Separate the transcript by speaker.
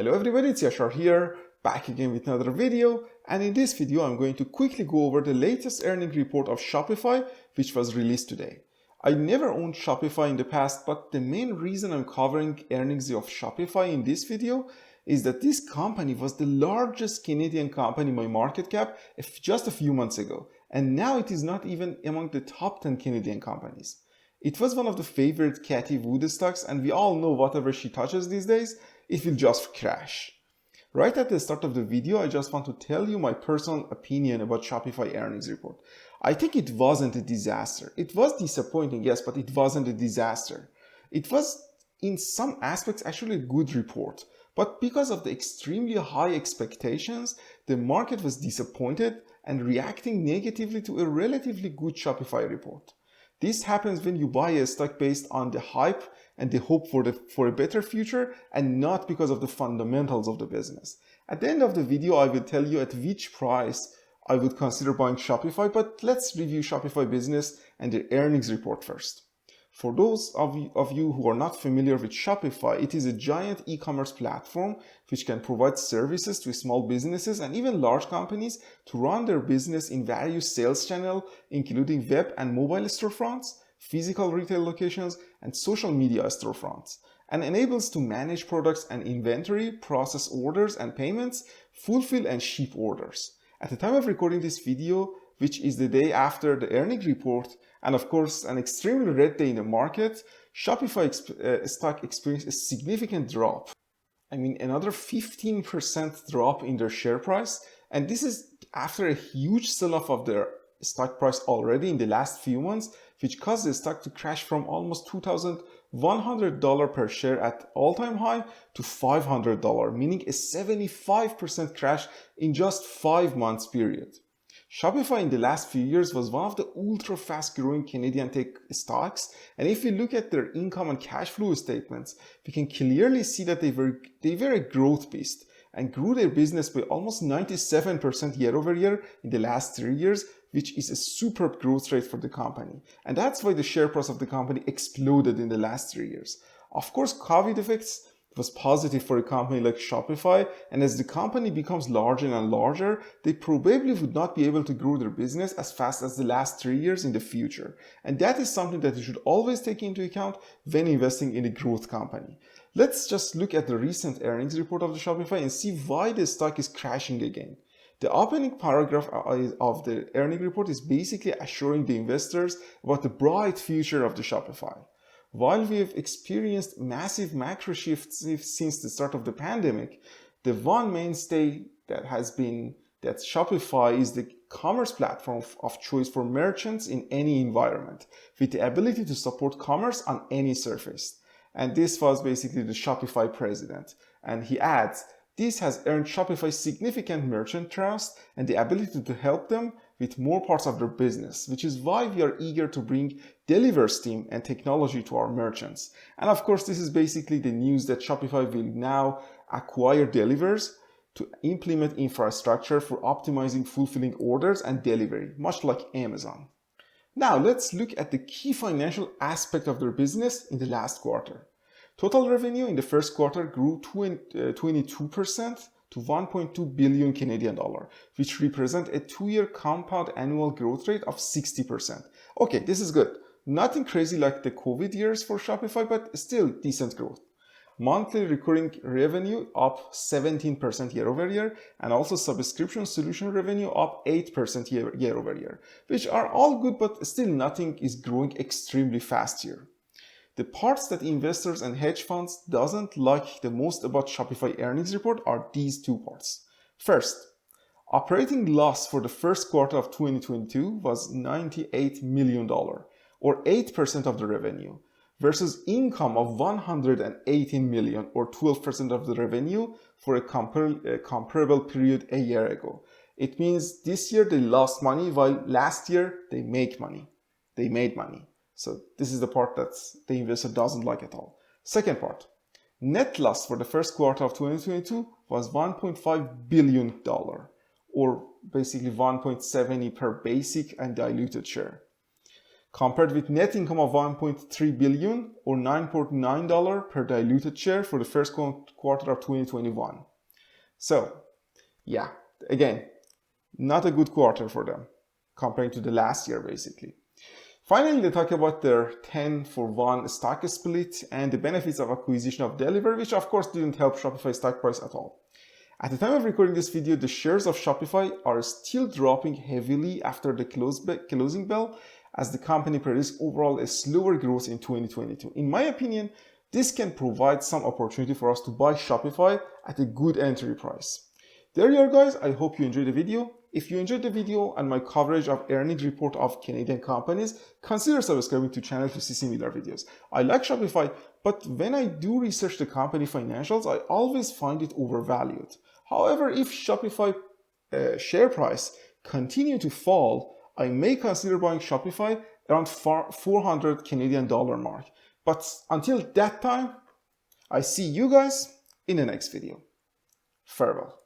Speaker 1: Hello everybody, it's Yashar here, back again with another video, and in this video I'm going to quickly go over the latest earnings report of Shopify, which was released today. I never owned Shopify in the past, but the main reason I'm covering earnings of Shopify in this video is that this company was the largest Canadian company by market cap just a few months ago, and now it is not even among the top 10 Canadian companies. It was one of the favorite Cathie Wood stocks, and we all know whatever she touches these days, it will just crash. Right at the start of the video, I just want to tell you my personal opinion about Shopify earnings report. I think it wasn't a disaster. It was disappointing, yes, but it wasn't a disaster. It was, in some aspects, actually a good report. But because of the extremely high expectations, the market was disappointed and reacting negatively to a relatively good Shopify report. This happens when you buy a stock based on the hype and the hope for a better future, and not because of the fundamentals of the business. At the end of the video, I will tell you at which price I would consider buying Shopify, but let's review Shopify business and the earnings report first. For those of you who are not familiar with Shopify, it is a giant e-commerce platform which can provide services to small businesses and even large companies to run their business in various sales channels, including web and mobile storefronts, physical retail locations, and social media storefronts, and enables to manage products and inventory, process orders and payments, fulfill and ship orders. At the time of recording this video, which is the day after the earnings report, and of course an extremely red day in the market, Shopify stock experienced a significant drop. I mean, another 15% drop in their share price, and this is after a huge sell-off of their stock price already in the last few months, which caused the stock to crash from almost $2,100 per share at all-time high to $500, meaning a 75% crash in just 5 months period. Shopify in the last few years was one of the ultra fast growing Canadian tech stocks, and if we look at their income and cash flow statements, we can clearly see that they were a growth beast and grew their business by almost 97% year over year in the last 3 years, which is a superb growth rate for the company. And that's why the share price of the company exploded in the last 3 years. Of course, COVID effects was positive for a company like Shopify, and as the company becomes larger and larger, they probably would not be able to grow their business as fast as the last 3 years in the future. And that is something that you should always take into account when investing in a growth company. Let's just look at the recent earnings report of the Shopify and see why the stock is crashing again. The opening paragraph of the earnings report is basically assuring the investors about the bright future of the Shopify. While we have experienced massive macro shifts since the start of the pandemic, the one mainstay that has been that Shopify is the commerce platform of choice for merchants in any environment, with the ability to support commerce on any surface. And this was basically the Shopify president. And he adds, this has earned Shopify significant merchant trust and the ability to help them with more parts of their business, which is why we are eager to bring Deliver's team and technology to our merchants. And of course, this is basically the news that Shopify will now acquire Deliver's to implement infrastructure for optimizing fulfilling orders and delivery, much like Amazon. Now let's look at the key financial aspect of their business in the last quarter. Total revenue in the first quarter grew 22% to 1.2 billion Canadian dollar, which represents a 2-year compound annual growth rate of 60%. Okay, this is good. Nothing crazy like the COVID years for Shopify, but still decent growth. Monthly recurring revenue up 17% year over year, and also subscription solution revenue up 8% year over year, which are all good, but still nothing is growing extremely fast here. The parts that investors and hedge funds doesn't like the most about Shopify earnings report are these two parts. First, operating loss for the first quarter of 2022 was $98 million, or 8% of the revenue, versus income of $118 million, or 12% of the revenue for a comparable period a year ago. It means this year they lost money, while last year they made money. So this is the part that the investor doesn't like at all. Second part, net loss for the first quarter of 2022 was $1.5 billion, or basically 1.70 per basic and diluted share. compared with net income of $1.3 billion or $9.9 per diluted share for the first quarter of 2021. So, yeah, again, not a good quarter for them comparing to the last year basically. Finally, they talk about their 10-for-1 stock split and the benefits of acquisition of Deliverr, which of course didn't help Shopify stock price at all. At the time of recording this video, the shares of Shopify are still dropping heavily after the closing bell, as the company predicts overall a slower growth in 2022. In my opinion, this can provide some opportunity for us to buy Shopify at a good entry price. There you are guys, I hope you enjoyed the video. If you enjoyed the video and my coverage of earnings report of Canadian companies, consider subscribing to the channel to see similar videos. I like Shopify, but when I do research the company financials, I always find it overvalued. However, if Shopify share price continue to fall, I may consider buying Shopify around 400 Canadian dollar mark. But until that time, I see you guys in the next video. Farewell.